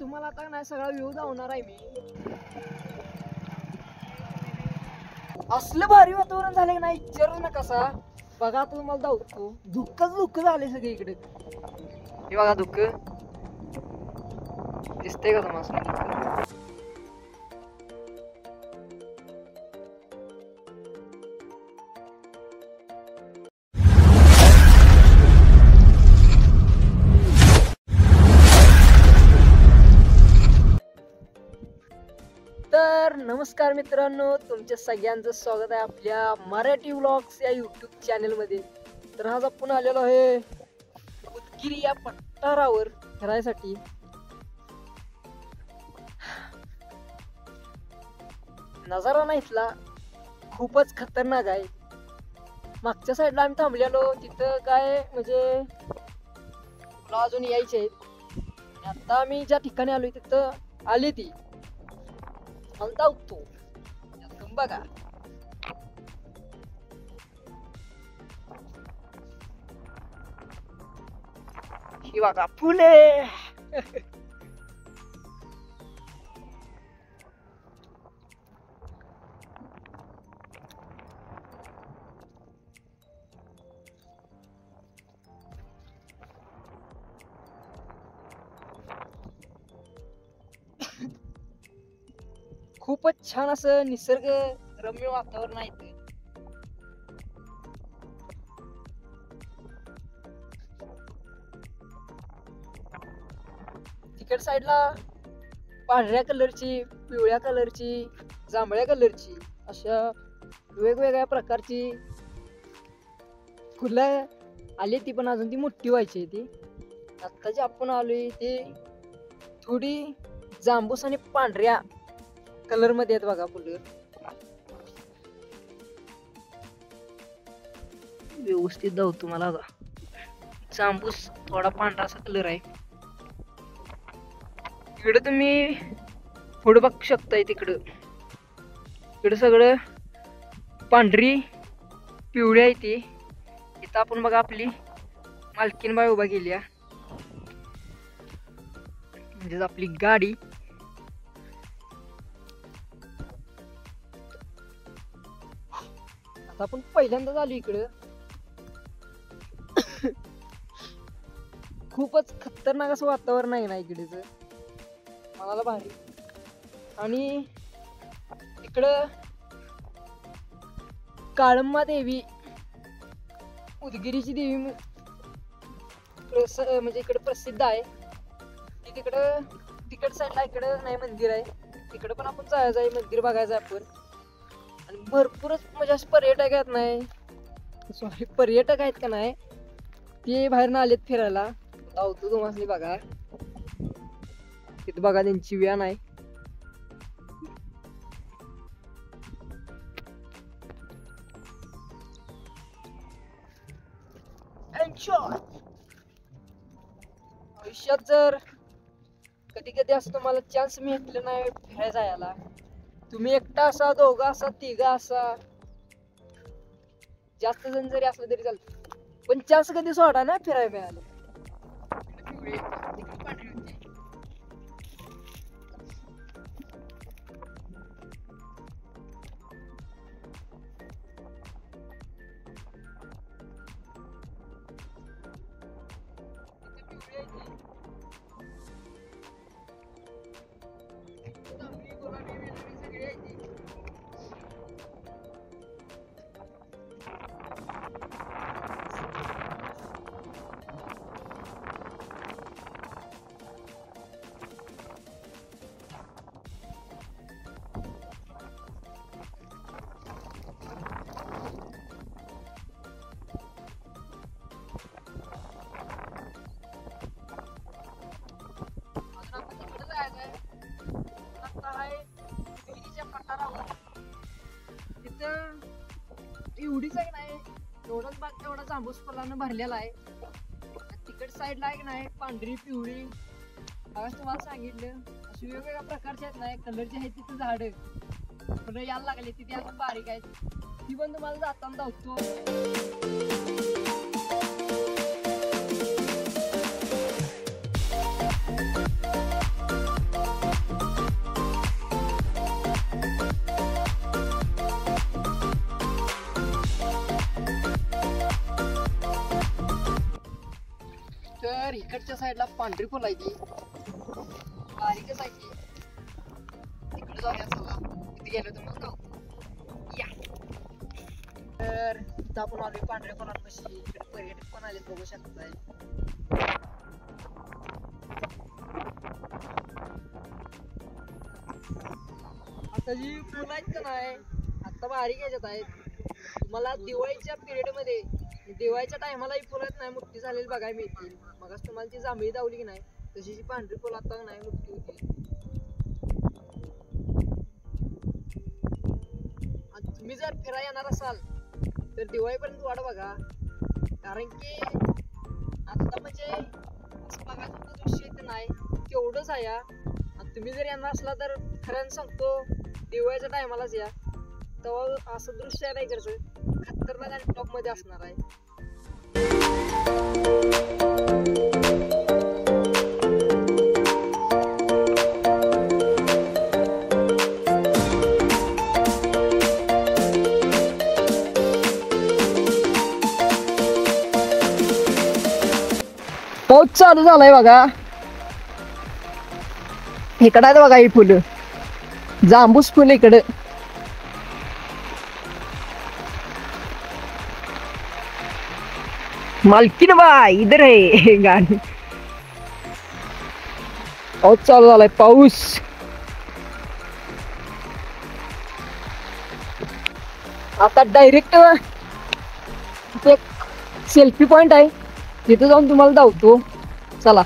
तुम्हाला आता नाही सगळा व्ह्यू दावणार आहे मी. असलं भारी वातावरण झालं की नाही विचारू नका कसा. बघा आता तुम्हाला दावतो. धुक्क झाले सगळे इकडे. हे बघा धुक्क दिसतंय का तुम्हाला? तर नमस्कार मित्रांनो, तुमच्या सगळ्यांचं स्वागत आहे आपल्या मराठी व्लॉग्स या यूट्यूब चॅनलमध्ये. तर आज आपण आलेलो आहे उदगीर या पठारावर फिरायसाठी. नजारा ना इथला खूपच खतरनाक आहे. मागच्या साईडला आम्ही थांबलेलो, तिथं काय म्हणजे तुला अजून यायचे आहेत. आता आम्ही ज्या ठिकाणी आलोय तिथं आली ती धावतो. बघा ही बघा फुले. खूपच छान असं निसर्ग रम्य वातावरण आहे इथे. तिकड साईडला पांढऱ्या कलरची, पिवळ्या कलरची, जांभळ्या कलरची अशा वेगवेगळ्या प्रकारची फुलं आली ती, पण अजून ती मोठी व्हायची. ती आता जी आपण आलोय ती थोडी जांबूस आणि पांढऱ्या कलर मध्ये आहेत बघा फुलं. व्यवस्थित धावतो मला. जांबूस थोडा पांढरा असा कलर आहे. इकडे तुम्ही पुढे बघू शकताय. इकडे सगळं पांढरी पिवळी आहे ती. इथं आपण बघा आपली मालकीनबाई उभा केली म्हणजे आपली गाडी. आता आपण पहिल्यांदाच आलो इकडं. खूपच खतरनाक असं वातावरण आहे ना इकडेच, मनाला भारी. आणि इकडं काळम्मा देवी, उदगिरीची देवी म्हणजे इकडे प्रसिद्ध आहे. ती तिकड साईडला इकडं नाही मंदिर आहे. तिकडं पण आपण जायचं आहे, मंदिर बघायचं आहे आपण. आणि भरपूरच म्हणजे असे पर्यटक आहेत का नाही, ते बाहेरनं आलेत फिरायला. धावतो तुम्हाला बघा. तिथे बघा त्यांची व्यान आहे. आयुष्यात जर कधी असं तुम्हाला चान्स मिळाला नाही फिरायला जायला, तुम्ही एकटा असा, दोघा असा, तिघा असा, जास्त जण जरी असलं तरी चालतं, पण चान्स कधी सोडा ना फिरायला मिळालं. एवढीच आहे नाही, एवढाच बाग तेवढा जांबूस फुलानं भरलेला आहे. तिकड साईडला आहे नाही पांढरी पिवळी, आज तुम्हाला सांगितलं अशी वेगवेगळ्या प्रकारचे आहेत नाही, कलरचे आहेत तिथे झाड पण यायला लागले. तिथे अजून बारीक आहेत, ती पण तुम्हाला जाताना धावतो. तिकडच्या साईडला पांढरी फुलं आहे ती बारीकच आहे ती. तिकडे जाऊया चला. तिथे गेलो तर मग या. तर इथं आपण आलोय पांढऱ्या फुलांपाशी. इकडे पर्यटक पण आले बघू शकताय. आता जी फुलं आहेत का नाही आता बारीक ह्याच्यात आहेत. तुम्हाला दिवाळीच्या पिरियड मध्ये दिवाळीच्या टायमाला ही फुलं नाही मोठी झालेली बघायला मिळतील. मग तुम्हाला ती जांभळी दावली की नाही तशी जी पांढरी फुलं आता नाही मोठी होती. तुम्ही जर फिरायला येणार असाल तर दिवाळीपर्यंत वाट बघा. कारण की आता म्हणजे बघायचं दृश्य इथं नाही तेवढंच आहे. आणि तुम्ही जर येणार असला तर खऱ्यानं सांगतो दिवाळीच्या टायमालाच या. तेव्हा असं दृश्य नाही करायचं खतरनाक आणि टॉप मध्ये असणार आहे. पाऊस चालू झालाय बघा. इकडं आहे बघा ही फुलं जांबूस फुल इकडं. मालकीन बाई इधर आहे गाडी. पाऊस चालू झालाय पाऊस. आता डायरेक्ट एक सेल्फी पॉइंट आहे तिथे जाऊन तुम्हाला धावतो चला.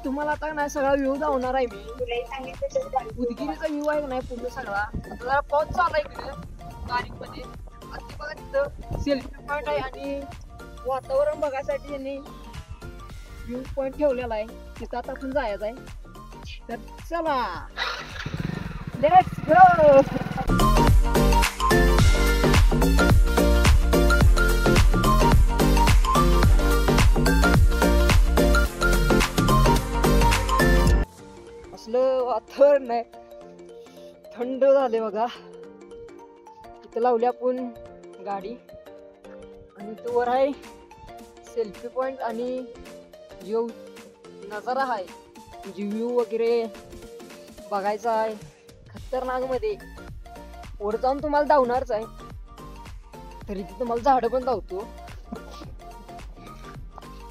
तुम्हाला आता नाही सगळा व्ह्यू दावणार आहे मी. उदगीरीचा व्ह्यू आहे नाही पूर्ण सगळा. आता जरा पाऊस चालला इकडे बारीक मध्ये. आता बघा तिथं सेल्फी पॉइंट आहे आणि वातावरण बघायसाठी त्यांनी व्ह्यू पॉइंट ठेवलेला आहे. तिथं आता आपण जायचं आहे. तर चला लेट्स गो. वातावरण आहे थंड झाले बघा. इथं लावली आपण गाडी आणि तो वर आहे सेल्फी पॉइंट आणि जो नजारा आहे म्हणजे व्ह्यू वगैरे बघायचा आहे खतरनाक मध्ये. वर जाऊन तुम्हाला धावणारच आहे तरी तिथं तुम्हाला झाडं पण धावतो.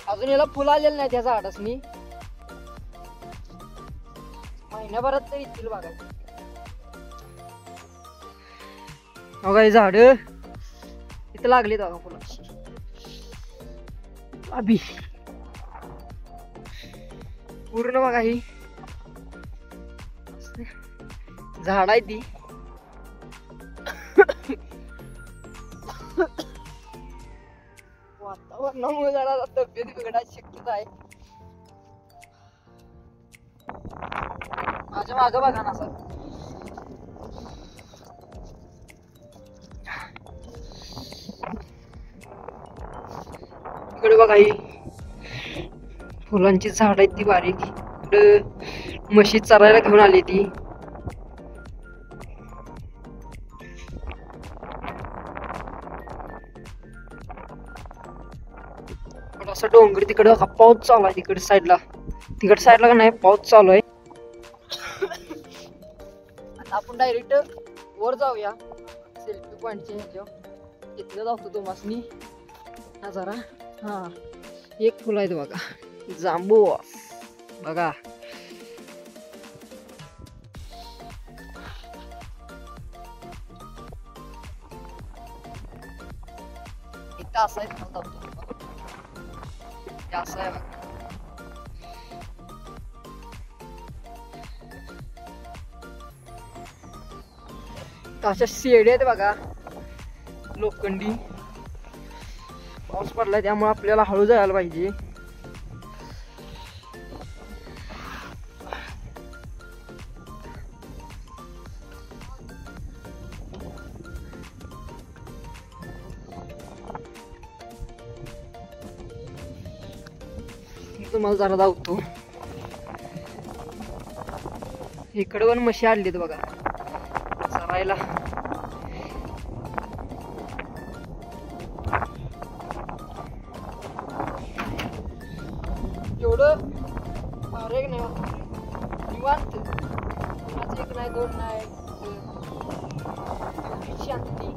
अजून याला फुलं आलेलं नाही त्या झाडासनी. महिन्याभरात तरी येतील बघा. बघा हे झाड इथं लागले बघा फुलाची अभि पूर्ण बघा ही झाड आहे ती. वातावरणामुळे जरा तब्येत बिघडायची शक्यता आहे. माझ्या मागं बघा ना सर. इकडे बघा ही फुलांची झाड आहेत ती बारीक. इकडे म्हशी चरायला घेऊन आली ती. असं डोंगर तिकडे पाऊस चालू आहे. तिकडे साईडला का नाही पाऊस चालू आहे. आता आपण डायरेक्ट वर जाऊया सेल्फी पॉईंटच्या ह्याच्यावर. इथलं जातो तुम्हासनी नजारा. हा एक फुल आहे बघा, जांबू बघा. इथं असं आहे, असं आहे बघा. अशा शेड्या आहेत बघा लोखंडी. पाऊस पडलाय त्यामुळे आपल्याला हळू जायला पाहिजे. तुम्हाला जरा धावतो. इकडे पण म्हशी आणलीत बघा चरायला. एवढं एक नाही निवांत. कुणाचं एक नाही दोन नाही, शांती.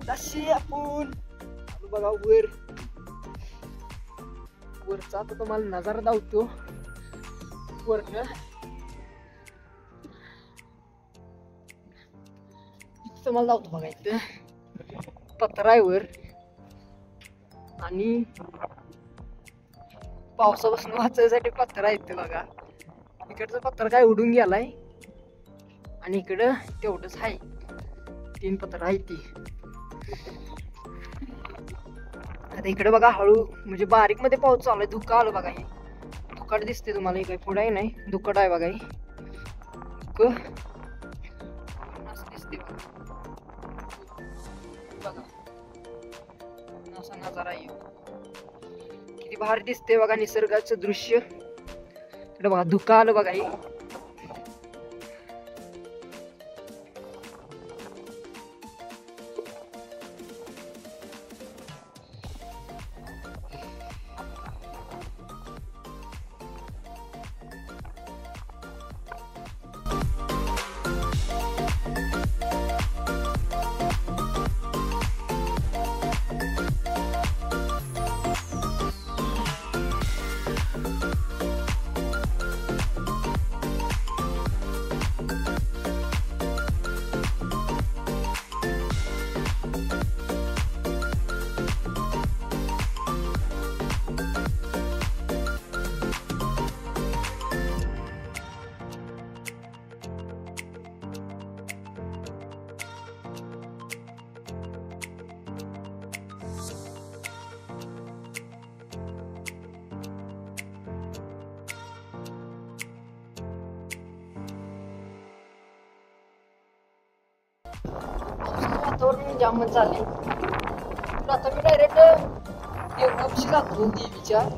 कशी आपण बघा वरचा आता तुम्हाला नजारा दावतो. वरनं तुम्हाला दावतो बघा. इथं पत्रा आहे वर आणि पावसापासून वाचायसाठी पत्रा आहे इथे बघा. इकडचा पत्रा काय उडून गेलाय आणि इकडं तेवढंच आहे. 3 पत्र आहे ती. आता इकडे बघा हळू म्हणजे बारीक मध्ये पाऊस चालू आहे. धुकं आलं बघा. हे धुकट दिसते तुम्हाला. हे काही पुढे नाही, धुकट आहे बघा. हे असं दिसते बघा. असा नजारा आहे. किती भारी दिसते बघा निसर्गाचं दृश्य. इकडे बघा धुकं आलं बघा. हे वातावरण जामच झाले. आता मी डायरेक्ट देवळापाशी जातो देवीच्या.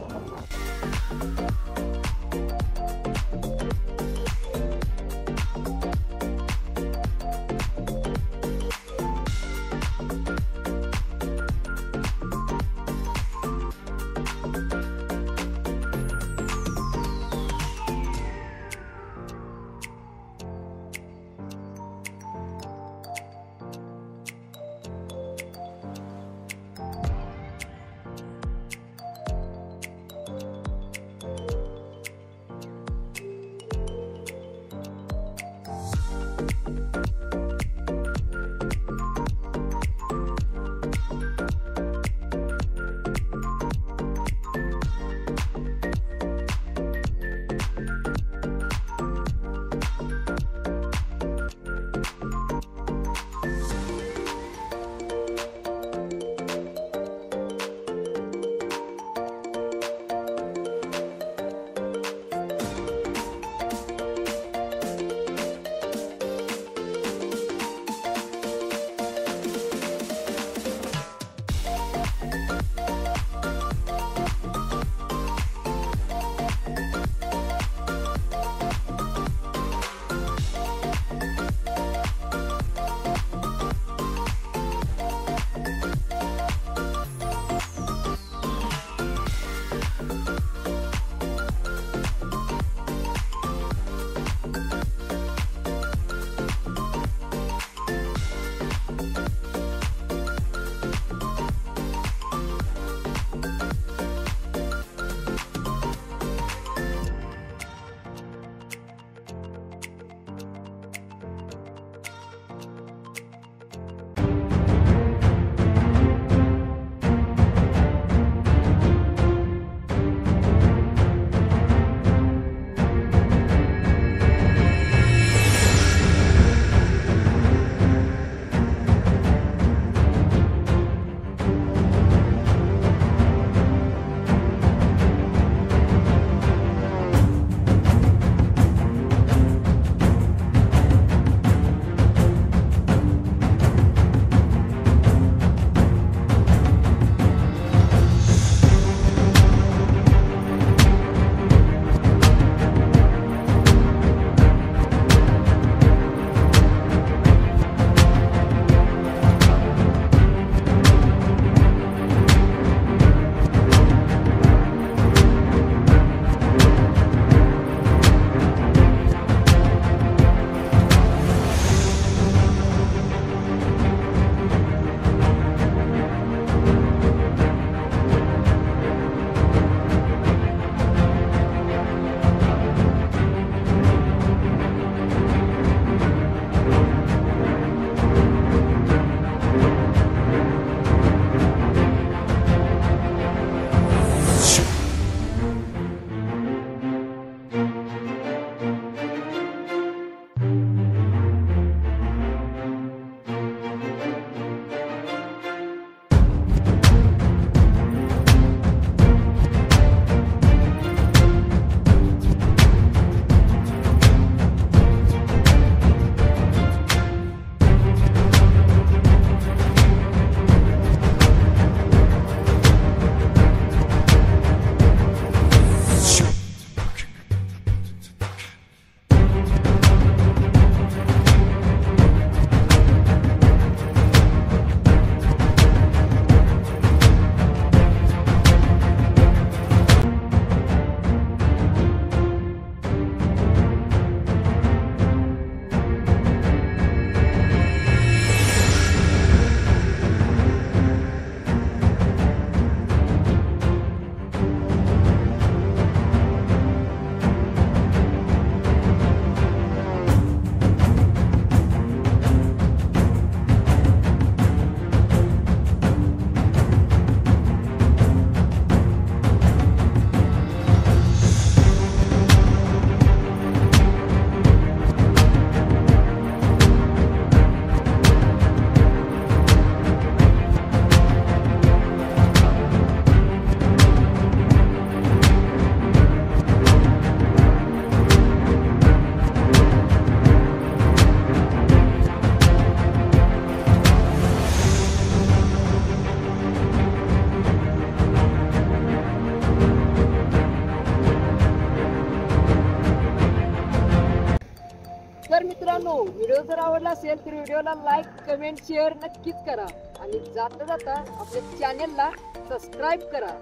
व्हिडिओ जर आवडला असेल तर व्हिडिओला लाईक कमेंट शेअर नक्कीच करा आणि जाता जाता आपल्या चॅनेलला सबस्क्राईब करा.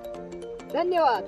धन्यवाद.